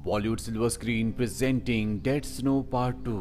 Bollywood silver screen presenting dead snow part 2।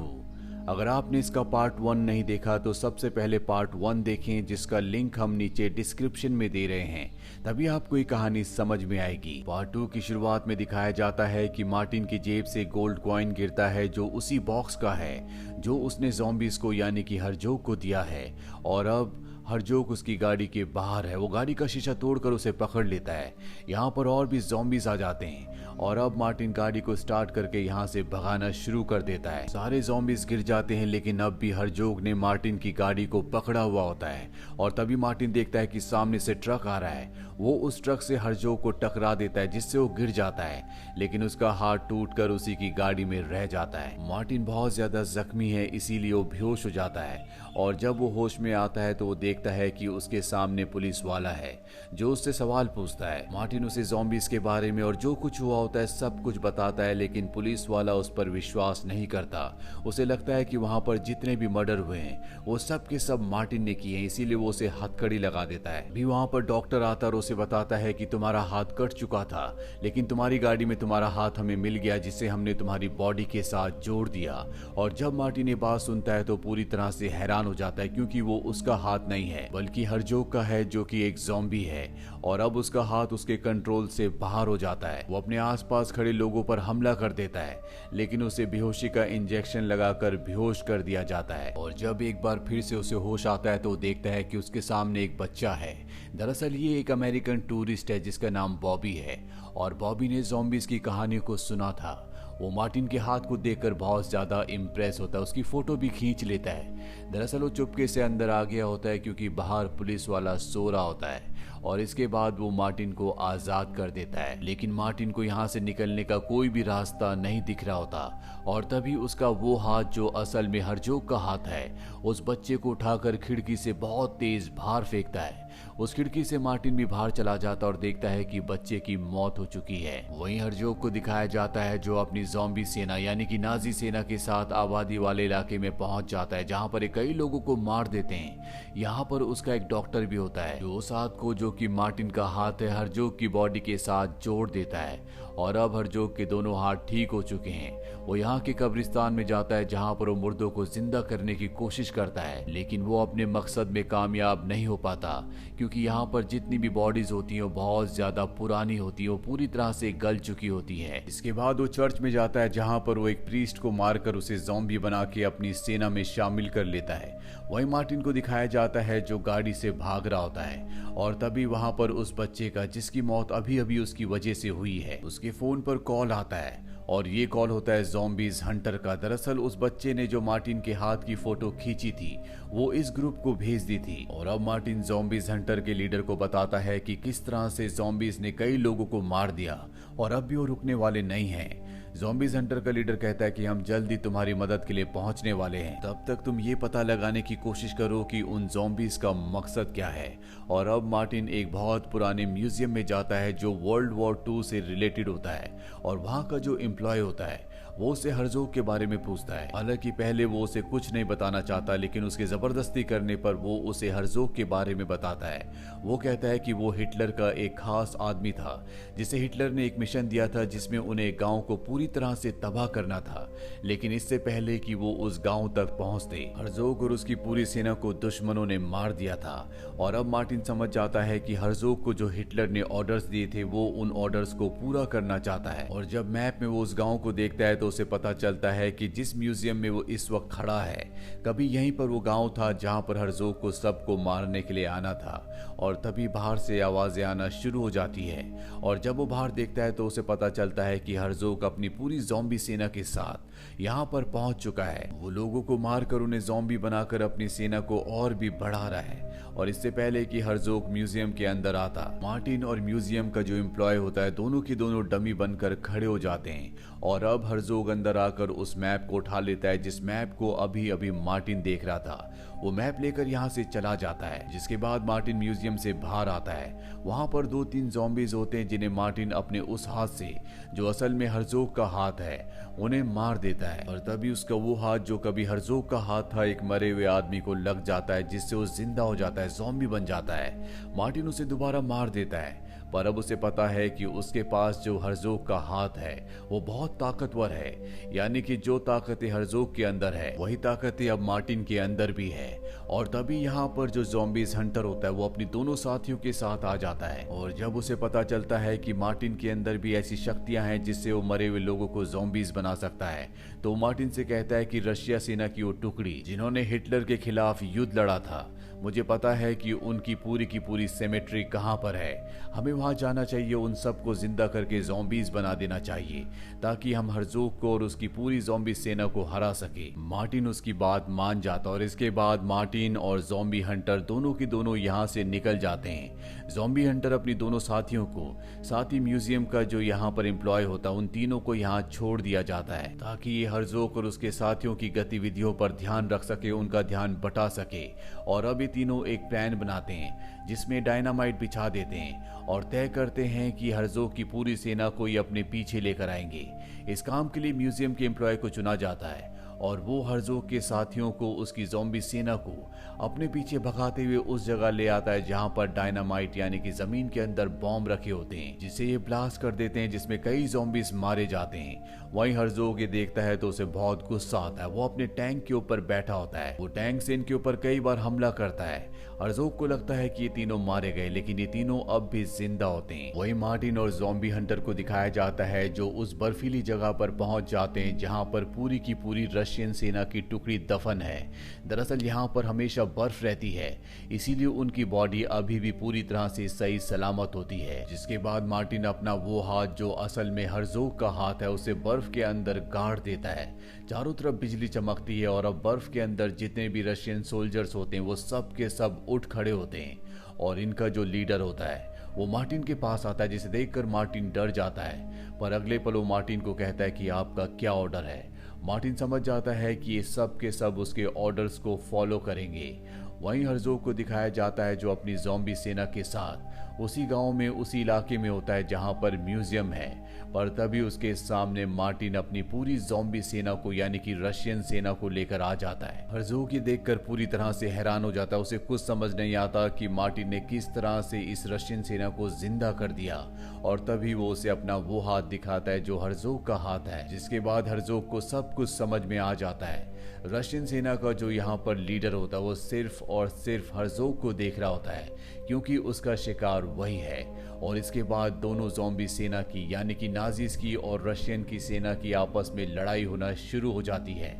अगर आपने इसका पार्ट 1 नहीं देखा तो सबसे पहले पार्ट 1 देखें, जिसका लिंक हम नीचे डिस्क्रिप्शन में दे रहे हैं। तभी आपको ये कहानी समझ में आएगी। पार्ट 2 की शुरुआत में दिखाया जाता है कि मार्टिन की जेब से गोल्ड कॉइन गिरता है, जो उसी बॉक्स का है जो उसने ज़ॉम्बीज को यानी कि हरजोग को दिया है। और अब हरजोग उसकी गाड़ी के बाहर है। वो गाड़ी का शीशा तोड़कर उसे पकड़ लेता है। यहाँ पर और भी ज़ॉम्बीज आ जाते हैं और अब मार्टिन गाड़ी को स्टार्ट करके यहाँ से भगाना शुरू कर देता है। सारे ज़ॉम्बीज गिर जाते हैं, लेकिन अब भी हरजोग ने मार्टिन की गाड़ी को पकड़ा हुआ होता है। और तभी मार्टिन देखता है कि सामने से ट्रक आ रहा है। वो उस ट्रक से हरजोग को टकरा देता है, जिससे वो गिर जाता है, लेकिन उसका हाथ टूटकर उसी की गाड़ी में रह जाता है। मार्टिन बहुत ज्यादा जख्मी है, इसीलिए वो बेहोश हो जाता है। और जब वो होश में आता है तो वो देखता है कि उसके सामने पुलिस वाला है, जो उससे सवाल पूछता है। मार्टिन उसे ज़ॉम्बीज के बारे में और जो कुछ हुआ होता है सब कुछ बताता है, लेकिन पुलिस वाला उस पर विश्वास नहीं करता। उसे लगता है कि वहां पर जितने भी मर्डर हुए हैं वो सब के सब मार्टिन ने किए हैं, इसीलिए वो उसे हथकड़ी लगा देता है। भी वहां पर डॉक्टर आता और उसे बताता है कि तुम्हारा हाथ कट चुका था, लेकिन तुम्हारी गाड़ी में तुम्हारा हाथ हमें मिल गया, जिसे हमने तुम्हारी बॉडी के साथ जोड़ दिया। और जब मार्टिन ये बात सुनता है तो पूरी तरह से हैरान हो जाता है, क्योंकि वो उसका हाथ नहीं है बल्कि हरजोग का है, जो कि एक ज़ॉम्बी है। और अब उसका हाथ उसके कंट्रोल से बाहर हो जाता है। वो अपने आसपास खड़े लोगों पर हमला कर देता है, लेकिन उसे बेहोशी का इंजेक्शन लगाकर बेहोश कर दिया जाता है। और जब एक बार फिर से उसे होश आता है तो देखता है कि उसके सामने एक बच्चा है। दरअसल ये एक अमेरिकन टूरिस्ट है जिसका नाम बॉबी है, और बॉबी ने ज़ॉम्बीज की कहानी को सुना था। वो मार्टिन के हाथ को देखकर बहुत ज्यादा इम्प्रेस होता है, उसकी फोटो भी खींच लेता है। दरअसल वो चुपके से अंदर आ गया होता है, क्योंकि बाहर पुलिस वाला सो रहा होता है। और इसके बाद वो मार्टिन को आजाद कर देता है, लेकिन मार्टिन को यहाँ से निकलने का कोई भी रास्ता नहीं दिख रहा होता। और तभी उसका वो हाथ, जो असल में हरजोग का हाथ है, उस बच्चे को उठाकर खिड़की से बहुत तेज बाहर फेंकता है। उस खिड़की से मार्टिन भी बाहर चला जाता और देखता है कि बच्चे की मौत हो चुकी है। वहीं हरजोग को दिखाया जाता है, जो अपनी ज़ॉम्बी सेना यानी कि नाजी सेना के साथ आबादी वाले इलाके में पहुंच जाता है, जहां पर कई लोगों को मार देते हैं। यहाँ पर उसका एक डॉक्टर भी होता है, जो उस हाथ को, जो कि मार्टिन का हाथ है, हरजोग की बॉडी के साथ जोड़ देता है। और अब हरजोग के दोनों हाथ ठीक हो चुके हैं। वो यहाँ के कब्रिस्तान में जाता है, जहाँ पर वो मुर्दों को जिंदा करने की कोशिश करता है, लेकिन वो अपने मकसद में कामयाब नहीं हो पाता, क्योंकि यहाँ पर जितनी भी बॉडीज होती हैं वो बहुत ज्यादा पुरानी होती है, वो पूरी तरह से गल चुकी होती है। इसके बाद वो चर्च में जाता है, जहाँ पर वो एक प्रीस्ट को मारकर उसे ज़ॉम्बी बना के अपनी सेना में शामिल कर लेता है। वहीं मार्टिन को दिखाया जाता है, जो गाड़ी से भाग रहा होता है। और तभी वहां पर उस बच्चे का, जिसकी मौत अभी अभी उसकी वजह से हुई है, उसके फोन पर कॉल आता है, और ये कॉल होता है ज़ॉम्बीज हंटर का। दरअसल उस बच्चे ने जो मार्टिन के हाथ की फोटो खींची थी वो इस ग्रुप को भेज दी थी। और अब मार्टिन ज़ॉम्बीज हंटर के लीडर को बताता है कि किस तरह से ज़ॉम्बीज ने कई लोगों को मार दिया और अब भी वो रुकने वाले नहीं हैं। ज़ॉम्बीज हंटर का लीडर कहता है कि हम जल्दी तुम्हारी मदद के लिए पहुंचने वाले हैं, तब तक तुम ये पता लगाने की कोशिश करो कि उन ज़ॉम्बीज का मकसद क्या है। और अब मार्टिन एक बहुत पुराने म्यूजियम में जाता है, जो वर्ल्ड वॉर 2 से रिलेटेड होता है। और वहां का जो एम्प्लॉय होता है वो उसे हरजोग के बारे में पूछता है। हालांकि पहले वो उसे कुछ नहीं बताना चाहता, लेकिन उसके जबरदस्ती करने पर वो उसे हरजोग के बारे में बताता है। वो कहता है कि वो हिटलर का एक खास आदमी था, जिसे हिटलर ने एक मिशन दिया था, जिसमें उन्हें गांव को पूरी तरह से तबाह करना था, लेकिन इससे पहले कि वो उस गांव तक पहुंचते, हरजोग और उसकी पूरी सेना को दुश्मनों ने मार दिया था। और अब मार्टिन समझ जाता है कि हरजोग को जो हिटलर ने ऑर्डर्स दिए थे वो उन ऑर्डर्स को पूरा करना चाहता है। और जब मैप में वो उस गांव को देखता है तो उसे पता चलता है कि जिस म्यूजियम में वो इस वक्त खड़ा है, कभी यहीं पर वो गांव था जहां पर हरजोग को सबको मारने के लिए आना था। और तभी बाहर से आवाजें आना शुरू हो जाती है, और जब वो बाहर देखता है तो उसे पता चलता है कि हरजोग अपनी पूरी ज़ॉम्बी सेना के साथ यहाँ पर पहुंच चुका है। वो लोगों को मारकर उन्हें ज़ॉम्बी बनाकर अपनी सेना को और भी बढ़ा रहा है। और इससे पहले कि हरजोग म्यूजियम के अंदर आता, मार्टिन और म्यूजियम का जो एम्प्लॉय होता है, दोनों की दोनों डमी बनकर खड़े हो जाते हैं। और अब हरजोग अंदर आकर उस मैप को उठा लेता है, जिस मैप को अभी अभी मार्टिन देख रहा था। वो मैप लेकर यहाँ से चला जाता है, जिसके बाद मार्टिन म्यूजियम से बाहर आता है। वहां पर 2-3 ज़ॉम्बीज होते हैं, जिन्हें मार्टिन अपने उस हाथ से, जो असल में हरजोग का हाथ है, उन्हें मार देता है। और तभी उसका वो हाथ, जो कभी हरजोग का हाथ था, एक मरे हुए आदमी को लग जाता है, जिससे वो जिंदा हो जाता है, ज़ॉम्बी बन जाता है। मार्टिन उसे दोबारा मार देता है। पर अब उसे पता है कि उसके पास जो हर्जोग का हाथ है वो बहुत ताकतवर है, यानी कि जो ताकतें हर्जोग के अंदर है वही ताकतें अब मार्टिन के अंदर भी है। और तभी यहाँ पर जो ज़ॉम्बीज हंटर होता है वो अपनी दोनों साथियों के साथ आ जाता है। और जब उसे पता चलता है कि मार्टिन के अंदर भी ऐसी शक्तियां हैं जिससे वो मरे हुए लोगों को ज़ॉम्बीज बना सकता है, तो मार्टिन से कहता है कि रशिया सेना की वो टुकड़ी जिन्होंने हिटलर के खिलाफ युद्ध लड़ा था, मुझे पता है कि उनकी पूरी की पूरी सेमेट्री कहाँ पर है। हमें वहां जाना चाहिए, उन सबको जिंदा करके ज़ॉम्बीज बना देना चाहिए ताकि हम हर्जोग को और उसकी पूरी ज़ॉम्बी सेना को हरा सके। मार्टिन उसकी बात मान जाता और इसके बाद मार्टिन और ज़ॉम्बी हंटर दोनों की दोनों यहाँ से निकल जाते हैं। ज़ॉम्बी हंटर अपनी दोनों साथियों को, साथ ही म्यूजियम का जो यहाँ पर एम्प्लॉय होता है, उन तीनों को यहाँ छोड़ दिया जाता है ताकि ये हर्जोग और उसके साथियों की गतिविधियों पर ध्यान रख सके, उनका ध्यान बटा सके। और अब तीनों एक प्लान बनाते हैं जिसमें डायनामाइट बिछा देते हैं और तय करते हैं कि हर्जोग की पूरी सेना को ये अपने पीछे लेकर आएंगे। इस काम के लिए म्यूजियम के एम्प्लॉय को चुना जाता है और वो हर्जोग के साथियों को, उसकी ज़ॉम्बी सेना को अपने पीछे भगाते हुए उस जगह ले आता है जहां पर डायनामाइट यानी कि जमीन के अंदर बॉम्ब रखे होते हैं, जिसे ये ब्लास्ट कर देते हैं, जिसमें कई ज़ॉम्बीज मारे जाते हैं। वहीं हर्जोग ये देखता है तो उसे बहुत गुस्सा आता है। वो अपने टैंक के ऊपर बैठा होता है, वो टैंक से इनके ऊपर कई बार हमला करता है। हर्जोग को लगता है कि ये तीनों मारे गए, लेकिन ये तीनों अब भी जिंदा होते हैं। वहीं मार्टिन और ज़ॉम्बी हंटर को दिखाया जाता है जो उस बर्फीली जगह पर पहुंच जाते हैं जहां पर पूरी की पूरी रशियन सेना की टुकड़ी दफन है। दरअसल यहाँ पर हमेशा बर्फ रहती है, इसीलिए उनकी बॉडी अभी भी पूरी तरह से सही सलामत होती है। जिसके बाद मार्टिन अपना वो हाथ जो असल में हर्जोग का हाथ है उसे बर्फ के अंदर गाड़ देता है। चारों तरफ बिजली चमकती है और अब बर्फ के अंदर जितने भी रशियन सोल्जर्स होते हैं वो सब के सब उठ खड़े होते हैं और इनका जो लीडर होता है वो मार्टिन के पास आता है, जिसे देखकर मार्टिन डर जाता है। पर अगले पल वो मार्टिन को कहता है कि आपका क्या ऑर्डर है। मार्टिन समझ जाता है कि ये सब के सब उसके ऑर्डर्स को फॉलो करेंगे। वहीं हर्जोग को दिखाया जाता है जो अपनी ज़ॉम्बी सेना के साथ उसी गांव में, उसी इलाके में होता है जहां पर म्यूजियम है। पर तभी उसके सामने मार्टिन अपनी पूरी ज़ॉम्बी सेना को यानी कि रशियन सेना को लेकर आ जाता है। हर्जोग ये देखकर पूरी तरह से हैरान हो जाता है। उसे कुछ समझ नहीं आता कि मार्टिन ने किस तरह से इस रशियन सेना को जिंदा कर दिया। और तभी वो उसे अपना वो हाथ दिखाता है जो हर्जोग का हाथ है। जिसके बाद हर्जोग को सब कुछ समझ में आ जाता है। रशियन सेना का जो यहाँ पर लीडर होता है वो सिर्फ और सिर्फ हर्जोग को देख रहा होता है, क्योंकि उसका शिकार वही है। और इसके बाद दोनों ज़ॉम्बी सेना की यानी कि नाजीज की और रशियन की सेना की आपस में लड़ाई होना शुरू हो जाती है।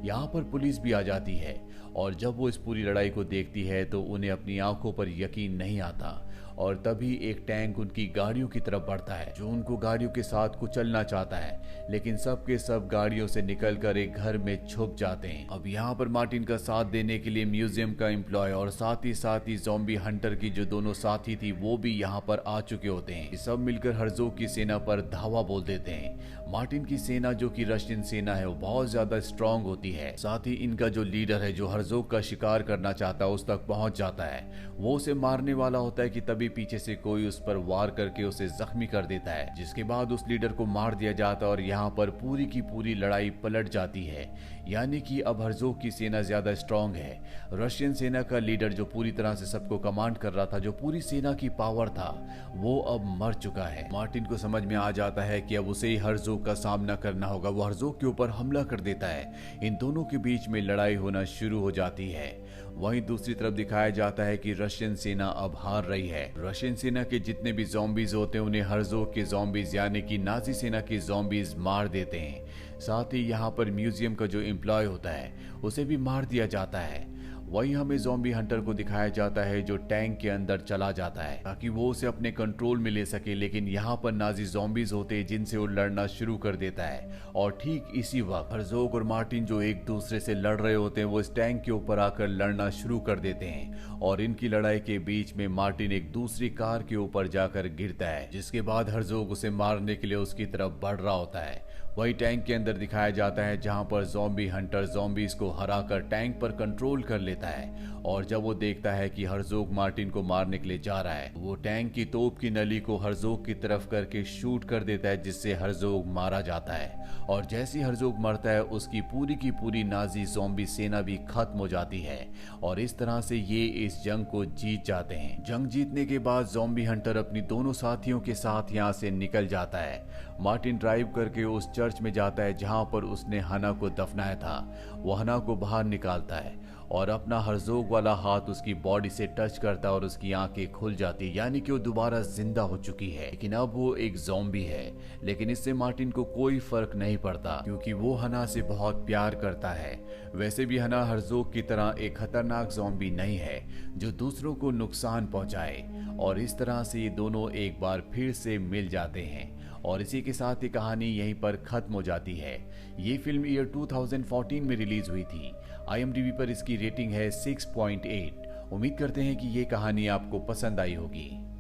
यहाँ पर पुलिस भी आ जाती है और जब वो इस पूरी लड़ाई को देखती है तो उन्हें अपनी आंखों पर यकीन नहीं आता। और तभी एक टैंक उनकी गाड़ियों की तरफ बढ़ता है जो उनको गाड़ियों के साथ कुचलना चाहता है, लेकिन सब के सब गाड़ियों से निकलकर एक घर में छुप जाते हैं। अब यहाँ पर मार्टिन का साथ देने के लिए म्यूजियम का एम्प्लॉय और साथ ही ज़ॉम्बी हंटर की जो दोनों साथी थी वो भी यहाँ पर आ चुके होते हैं। ये सब मिलकर हर्जोग की सेना पर धावा बोल देते हैं। मार्टिन की सेना जो कि रशियन सेना है वो बहुत ज्यादा स्ट्रांग होती है। साथ ही इनका जो लीडर है जो हर्जोग का शिकार करना चाहता है उस तक पहुंच जाता है। वो उसे मारने वाला होता है कि तभी पीछे से कोई उस पर वार करके उसे जख्मी कर देता है, जिसके बाद उस लीडर को मार दिया जाता है और यहाँ पर पूरी की पूरी लड़ाई पलट जाती है। यानी कि अब हर्जोग की सेना ज्यादा स्ट्रांग है। रशियन सेना का लीडर जो पूरी तरह से सबको कमांड कर रहा था, जो पूरी सेना की पावर था, वो अब मर चुका है। मार्टिन को समझ में आ जाता है कि अब उसे ही हर्जोग का सामना करना होगा। वो हर्जोग के ऊपर हमला कर देता है। इन दोनों के बीच में लड़ाई होना शुरू हो जाती है। वहीं दूसरी तरफ दिखाया जाता है कि रशियन सेना अब हार रही है। रशियन सेना के जितने भी ज़ॉम्बीज होते हैं उन्हें हर्जोग के ज़ॉम्बीज यानी कि नाजी सेना के ज़ॉम्बीज मार देते हैं। साथ ही यहाँ पर म्यूजियम का जो एम्प्लॉय होता है उसे भी मार दिया जाता है। वहीं हमें ज़ॉम्बी हंटर को दिखाया जाता है जो टैंक के अंदर चला जाता है ताकि वो उसे अपने कंट्रोल में ले सके, लेकिन यहाँ पर नाजी ज़ॉम्बीज होते हैं जिनसे वो लड़ना शुरू कर देता है। और ठीक इसी वक्त हर्जोग और मार्टिन जो एक दूसरे से लड़ रहे होते हैं वो इस टैंक के ऊपर आकर लड़ना शुरू कर देते हैं और इनकी लड़ाई के बीच में मार्टिन एक दूसरी कार के ऊपर जाकर गिरता है, जिसके बाद हर्जोग उसे मारने के लिए उसकी तरफ बढ़ रहा होता है। वही टैंक के अंदर दिखाया जाता है जहां पर ज़ॉम्बी हंटर ज़ॉम्बीज को हराकर टैंक पर कंट्रोल कर लेता है। और जब वो देखता है कि हर्ज़ोग मार्टिन को मारने के लिए जा रहा है, वो टैंक की तोप की नली को हर्ज़ोग की तरफ करके शूट कर देता है, जिससे हर्ज़ोग मारा जाता है। और जैसे ही हर्ज़ोग मरता है, उसकी पूरी की पूरी नाजी ज़ॉम्बी सेना भी खत्म हो जाती है। और इस तरह से ये इस जंग को जीत जाते हैं। जंग जीतने के बाद ज़ॉम्बी हंटर अपनी दोनों साथियों के साथ यहाँ से निकल जाता है। मार्टिन ड्राइव करके उस चर्च में जाता है जहां पर उसने हना को दफनाया था। वो हना को बाहर निकालता है और अपना हर्ज़ोग वाला हाथ उसकी बॉडी से टच करता है और उसकी आंखें खुल जाती है, यानी कि वो दोबारा जिंदा हो चुकी है। लेकिन अब वो एक ज़ॉम्बी है। लेकिन इससे मार्टिन को कोई फर्क नहीं पड़ता क्योंकि वो हना से बहुत प्यार करता है। वैसे भी हना हर्ज़ोग की तरह एक खतरनाक ज़ॉम्बी नहीं है जो दूसरों को नुकसान पहुंचाए। और इस तरह से ये दोनों एक बार फिर से मिल जाते हैं। और इसी के साथ ये कहानी यहीं पर खत्म हो जाती है। ये फिल्म ईयर 2014 में रिलीज हुई थी। IMDb पर इसकी रेटिंग है 6.8। उम्मीद करते हैं कि ये कहानी आपको पसंद आई होगी।